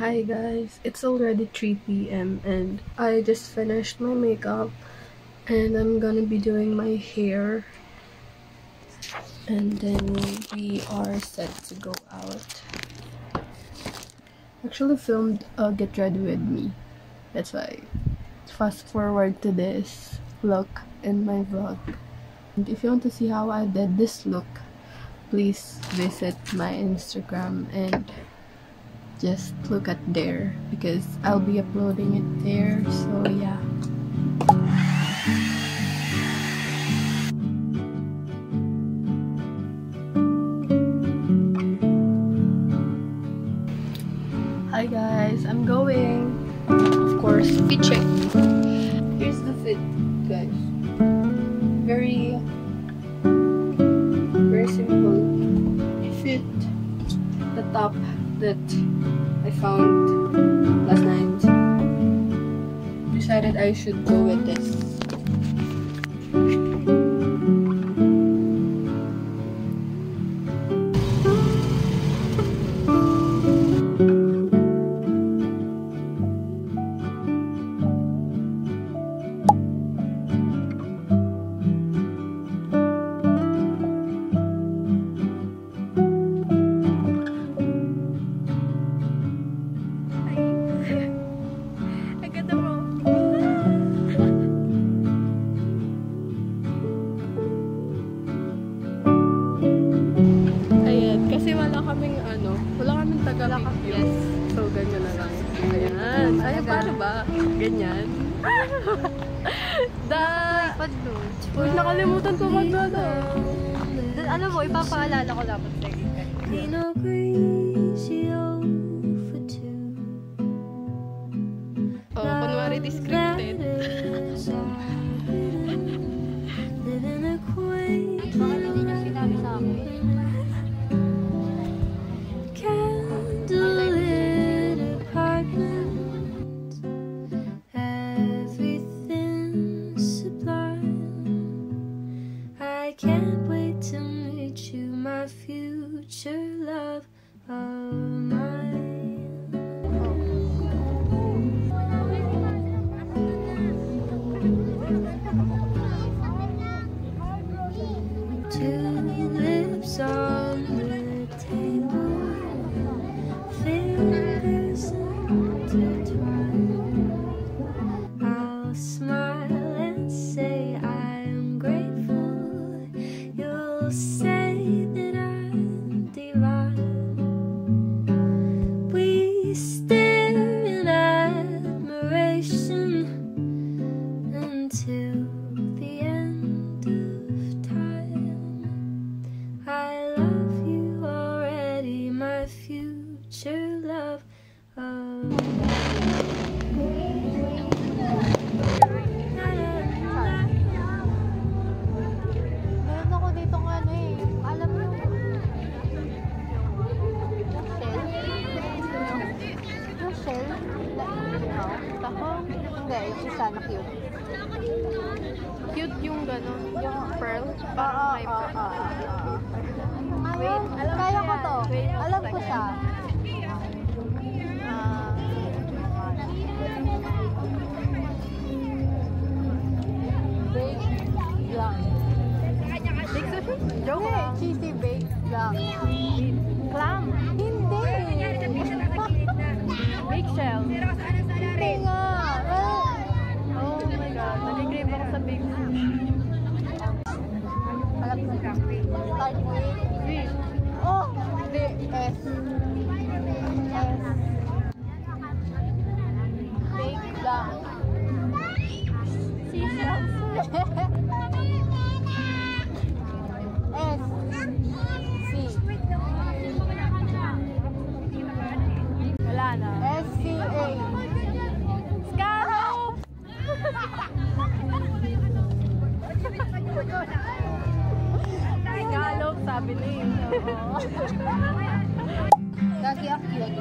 Hi guys, it's already 3 p.m. and I just finished my makeup and I'm gonna be doing my hair and then we are set to go out. Actually filmed Get Ready With Me. That's why fast forward to this look in my vlog. And if you want to see how I did this look, please visit my Instagram and just look at there because I'll be uploading it there. So yeah. Hi guys, I'm going. Of course, fit check. Here's the fit, guys. Very simple fit. The top that I found last night. Decided I should go with this. Yes. So, ganyan na lang. Ayan. Ay, paano ba? Ganyan. Uy, nakalimutan ko mag-ano. Alam mo, ipapaalala ko dapat sa Oh, kunwari descripted. Baka hindi niya sinabi sa akin. Can't wait to meet you, my future love of mine. Two lips on the table, fingers intertwined. I'll smile and say I am grateful. You'll say that I'm divine. We stare in admiration until the end of time. I love you already, my future love of sana cute. Cute yung gano'n, yung pearl. Parang may pearl. Wait, kaya ko to. Alam ko siya. Baked lang. Joke lang. Cheesy baked lang. Clam? Hindi. Bake shell. Hindi nga. Oh my god, nag-grave ako sa bake shell. Alam ko siya. Start with V. Oh! Hindi. S. Baked lang. Seashells. S. C. Wala na. S-C-A. Scallop! Scallop, sabi na yun. Dati ako yun.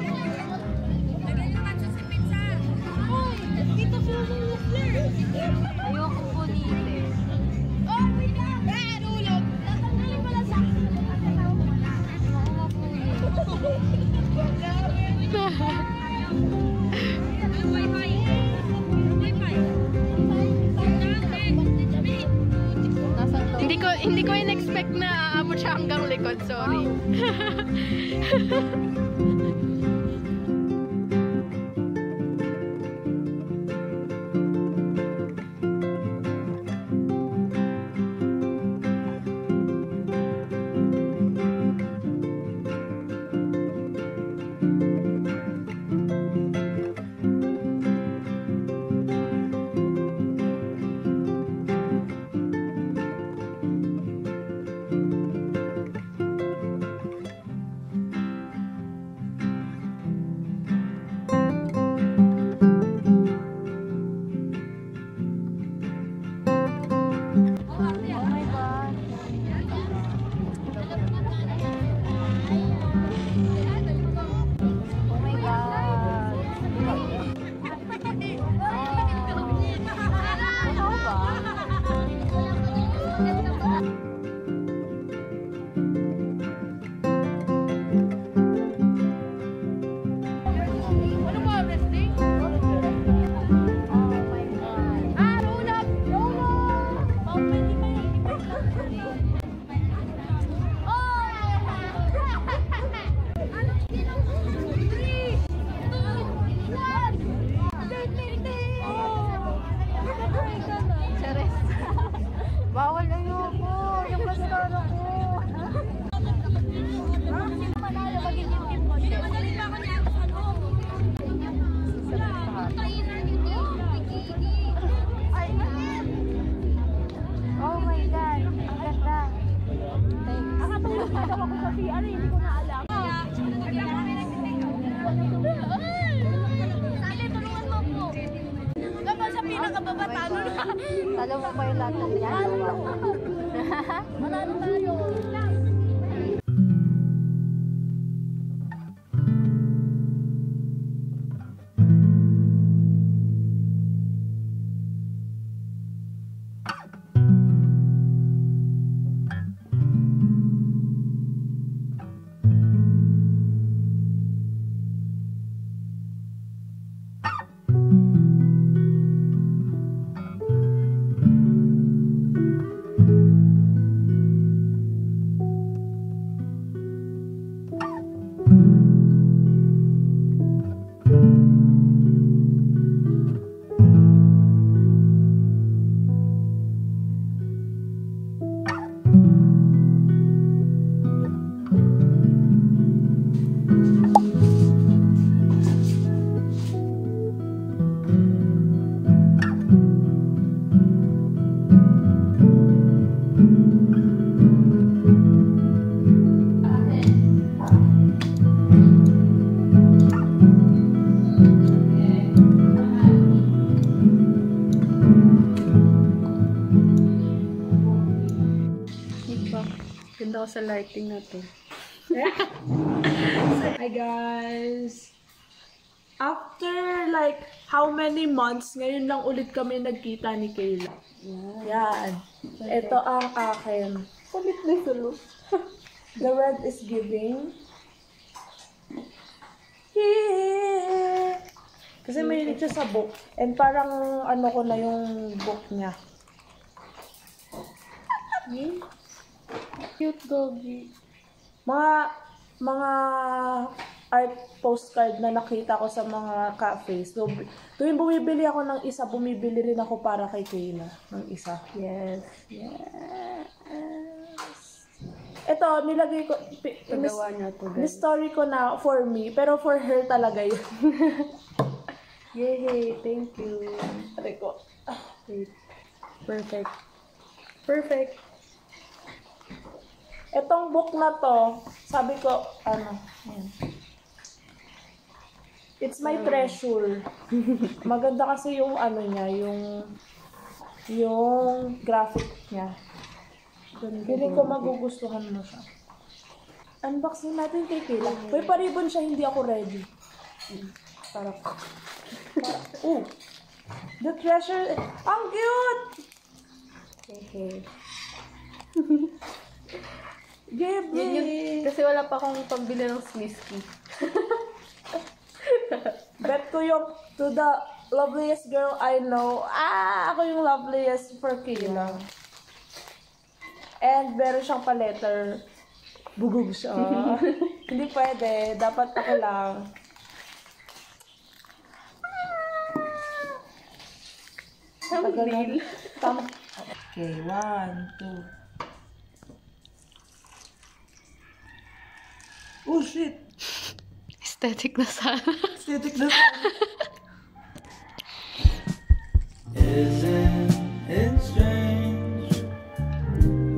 Ayoko punitin. Oh my God! Ulog! Natanggalin mo lang sa akin. Ayoko mapunin. Hindi ko in-expect na aabot siya hanggang likod, sorry. Bawal ayoko. Yung mascara ko. Manalo magiging team ko. Hindi madali pa ako niya. Oh my God. Ang ganda. Akatulog na daw ako sa CR. Hindi ko na alam. Sali, tulungan mo po. Dapat sa pinakababata. Talo mo pa yung lahat ng yan. Manalo tayo. Ganda ko sa lighting na to. Hi guys! After like how many months, ngayon lang ulit kami nagkita ni Kayla. Yan. Ito ang akin. Kulit na sulok. The red is giving. Yeah. Kasi mahilig siya sa book. And parang ano ko na yung book niya. Cute doggy. Mga art postcard na nakita ko sa mga cafes. So, tuwing bumibili ako ng isa, bumibili rin ako para kay Kayla ng isa. Yes. Yes. Ito, nilagay ko, Pagawa niya to, guys. story ko na for me, pero for her talaga yun. Yay! Thank you. Aray ko. Wait. Perfect. Perfect. Etong book na to, sabi ko, ano, yan. It's my treasure. Maganda kasi yung ano niya, yung graphic niya. Feeling ko magugustuhan mo siya. Unboxing natin kay Kayla. May paribon siya, hindi ako ready. The treasure. Ang cute! Okay. Gabriel! Kasi wala pa akong pambili ng Smisky. Bet ko yung to the loveliest girl I know. Ako yung loveliest for Kayla. And meron siyang pa-letter. Bugog siya. Hindi pwede. Dapat ako lang. Tagal na. Tama. Okay, 1, 2. Oh, shit! Aesthetic na sana. Aesthetic na. Isn't it strange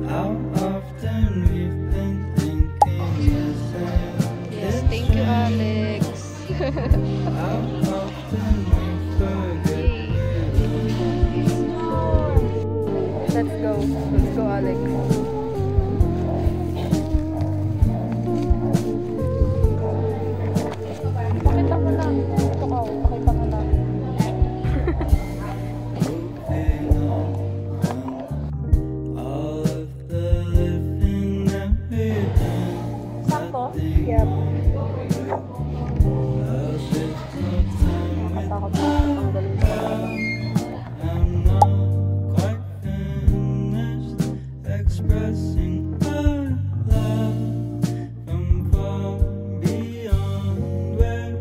how often we've been thinking the same? Yes, thank you, Alex. How often we forget. Let's go. Let's go, Alex. Pakita mo na. Ito ka. Pakita mo na. Moving on. All of the living that we've done. Sakto? Yep. A bit of time with Takot na. Ang galing ko. I'm not quite finished expressing our love from far beyond where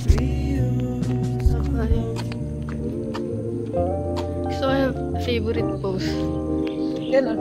we used to Okay. So, I have favorite pose. Ganun.